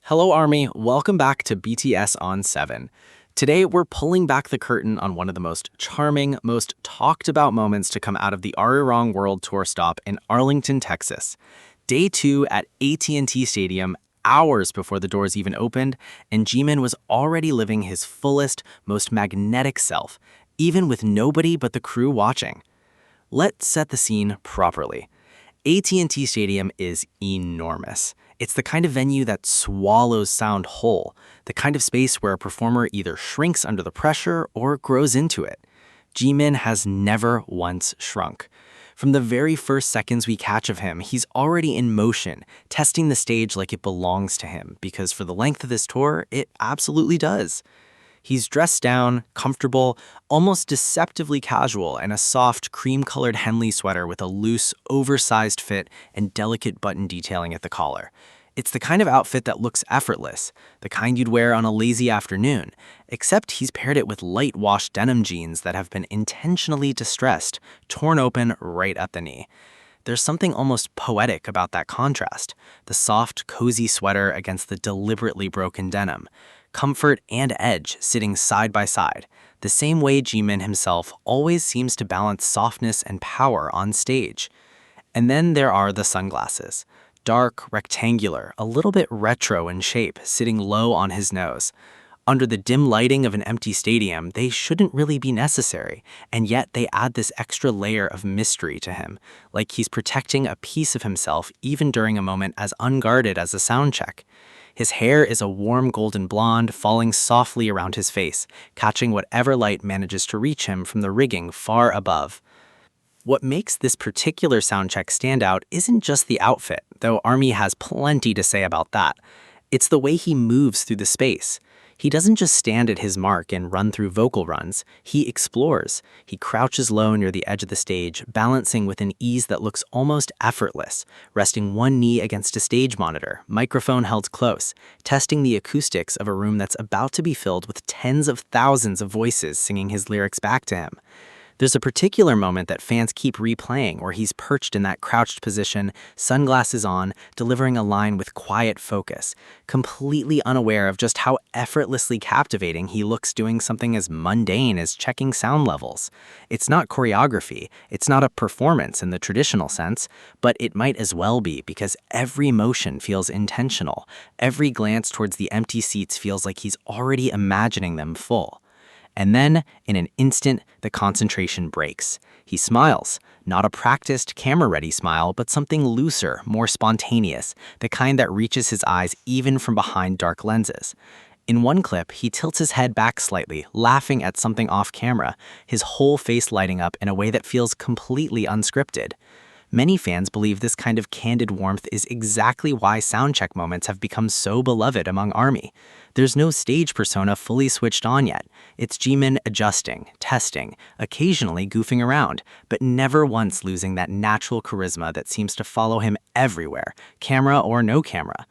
Hello, Army. Welcome back to BTS on 7. Today, we're pulling back the curtain on one of the most charming, most talked about moments to come out of the ARIRANG World Tour stop in Arlington, Texas. Day 2 at AT&T Stadium, hours before the doors even opened, and Jimin was already living his fullest, most magnetic self, even with nobody but the crew watching. Let's set the scene properly. AT&T Stadium is enormous. It's the kind of venue that swallows sound whole, the kind of space where a performer either shrinks under the pressure or grows into it. Jimin has never once shrunk. From the very first seconds we catch of him, he's already in motion, testing the stage like it belongs to him, because for the length of this tour, it absolutely does. He's dressed down, comfortable, almost deceptively casual in a soft, cream-colored Henley sweater with a loose, oversized fit and delicate button detailing at the collar. It's the kind of outfit that looks effortless, the kind you'd wear on a lazy afternoon, except he's paired it with light-washed denim jeans that have been intentionally distressed, torn open right at the knee. There's something almost poetic about that contrast, the soft, cozy sweater against the deliberately broken denim. Comfort and edge sitting side by side, the same way Jimin himself always seems to balance softness and power on stage. And then there are the sunglasses. Dark, rectangular, a little bit retro in shape, sitting low on his nose. Under the dim lighting of an empty stadium, they shouldn't really be necessary, and yet they add this extra layer of mystery to him, like he's protecting a piece of himself even during a moment as unguarded as a soundcheck. His hair is a warm golden blonde falling softly around his face, catching whatever light manages to reach him from the rigging far above. What makes this particular soundcheck stand out isn't just the outfit, though Army has plenty to say about that. It's the way he moves through the space. He doesn't just stand at his mark and run through vocal runs, he explores. He crouches low near the edge of the stage, balancing with an ease that looks almost effortless, resting one knee against a stage monitor, microphone held close, testing the acoustics of a room that's about to be filled with tens of thousands of voices singing his lyrics back to him. There's a particular moment that fans keep replaying where he's perched in that crouched position, sunglasses on, delivering a line with quiet focus, completely unaware of just how effortlessly captivating he looks doing something as mundane as checking sound levels. It's not choreography, it's not a performance in the traditional sense, but it might as well be because every motion feels intentional. Every glance towards the empty seats feels like he's already imagining them full. And then, in an instant, the concentration breaks. He smiles, not a practiced, camera-ready smile, but something looser, more spontaneous, the kind that reaches his eyes even from behind dark lenses. In one clip, he tilts his head back slightly, laughing at something off-camera, his whole face lighting up in a way that feels completely unscripted. Many fans believe this kind of candid warmth is exactly why soundcheck moments have become so beloved among ARMY. There's no stage persona fully switched on yet. It's Jimin adjusting, testing, occasionally goofing around, but never once losing that natural charisma that seems to follow him everywhere, camera or no camera.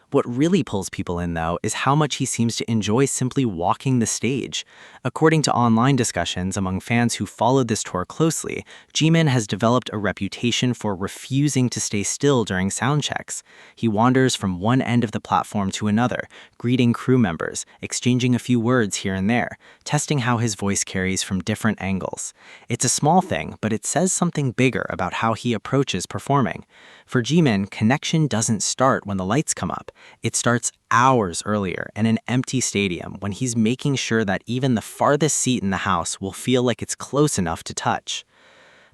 What really pulls people in, though, is how much he seems to enjoy simply walking the stage. According to online discussions among fans who followed this tour closely, Jimin has developed a reputation for refusing to stay still during soundchecks. He wanders from one end of the platform to another, greeting crew members, exchanging a few words here and there, testing how his voice carries from different angles. It's a small thing, but it says something bigger about how he approaches performing. For Jimin, connection doesn't start when the lights come up. It starts hours earlier in an empty stadium when he's making sure that even the farthest seat in the house will feel like it's close enough to touch.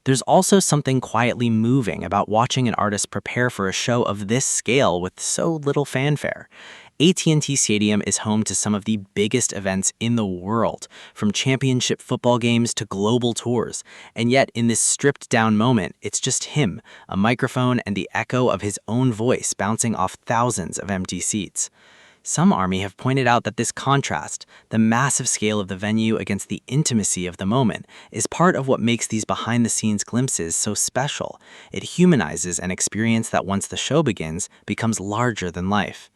There's also something quietly moving about watching an artist prepare for a show of this scale with so little fanfare. AT&T Stadium is home to some of the biggest events in the world, from championship football games to global tours. And yet, in this stripped-down moment, it's just him, a microphone, and the echo of his own voice bouncing off thousands of empty seats. Some ARMY have pointed out that this contrast, the massive scale of the venue against the intimacy of the moment, is part of what makes these behind-the-scenes glimpses so special. It humanizes an experience that once the show begins, becomes larger than life.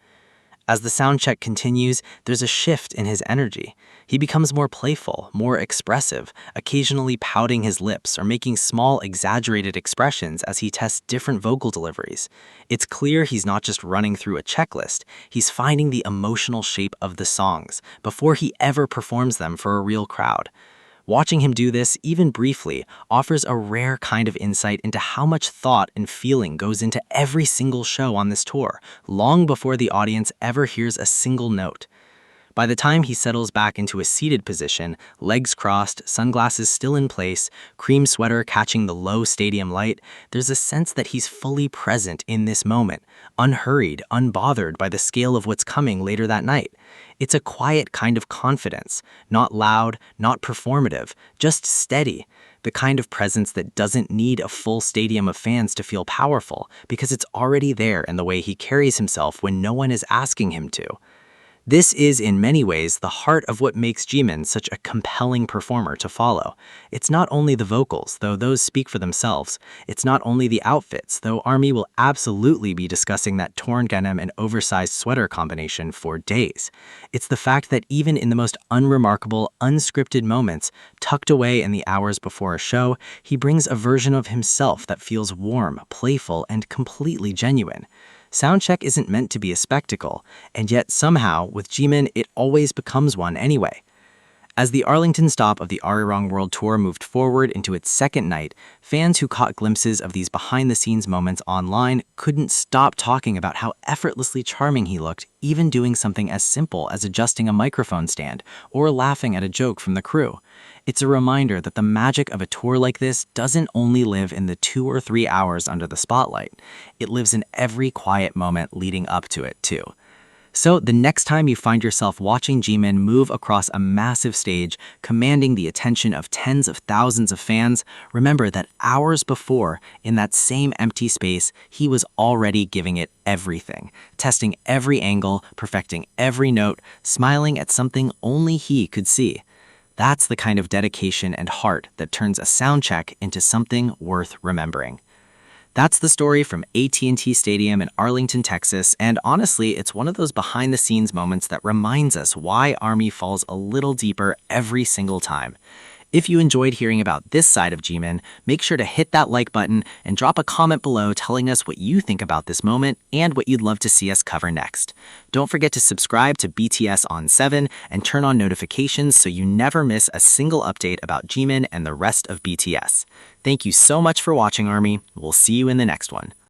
As the sound check continues, there's a shift in his energy. He becomes more playful, more expressive, occasionally pouting his lips or making small, exaggerated expressions as he tests different vocal deliveries. It's clear he's not just running through a checklist, he's finding the emotional shape of the songs before he ever performs them for a real crowd. Watching him do this, even briefly, offers a rare kind of insight into how much thought and feeling goes into every single show on this tour, long before the audience ever hears a single note. By the time he settles back into a seated position, legs crossed, sunglasses still in place, cream sweater catching the low stadium light, there's a sense that he's fully present in this moment, unhurried, unbothered by the scale of what's coming later that night. It's a quiet kind of confidence, not loud, not performative, just steady, the kind of presence that doesn't need a full stadium of fans to feel powerful because it's already there in the way he carries himself when no one is asking him to. This is, in many ways, the heart of what makes Jimin such a compelling performer to follow. It's not only the vocals, though those speak for themselves. It's not only the outfits, though ARMY will absolutely be discussing that torn denim and oversized sweater combination for days. It's the fact that even in the most unremarkable, unscripted moments, tucked away in the hours before a show, he brings a version of himself that feels warm, playful, and completely genuine. Soundcheck isn't meant to be a spectacle, and yet somehow, with Jimin, it always becomes one anyway. As the Arlington stop of the ARIRANG World Tour moved forward into its second night, fans who caught glimpses of these behind-the-scenes moments online couldn't stop talking about how effortlessly charming he looked, even doing something as simple as adjusting a microphone stand or laughing at a joke from the crew. It's a reminder that the magic of a tour like this doesn't only live in the 2 or 3 hours under the spotlight. It lives in every quiet moment leading up to it, too. So the next time you find yourself watching Jimin move across a massive stage, commanding the attention of tens of thousands of fans, remember that hours before, in that same empty space, he was already giving it everything, testing every angle, perfecting every note, smiling at something only he could see. That's the kind of dedication and heart that turns a sound check into something worth remembering. That's the story from AT&T Stadium in Arlington, Texas, and honestly, it's one of those behind-the-scenes moments that reminds us why ARMY falls a little deeper every single time. If you enjoyed hearing about this side of Jimin, make sure to hit that like button and drop a comment below telling us what you think about this moment and what you'd love to see us cover next. Don't forget to subscribe to BTS on 7 and turn on notifications so you never miss a single update about Jimin and the rest of BTS. Thank you so much for watching, ARMY. We'll see you in the next one.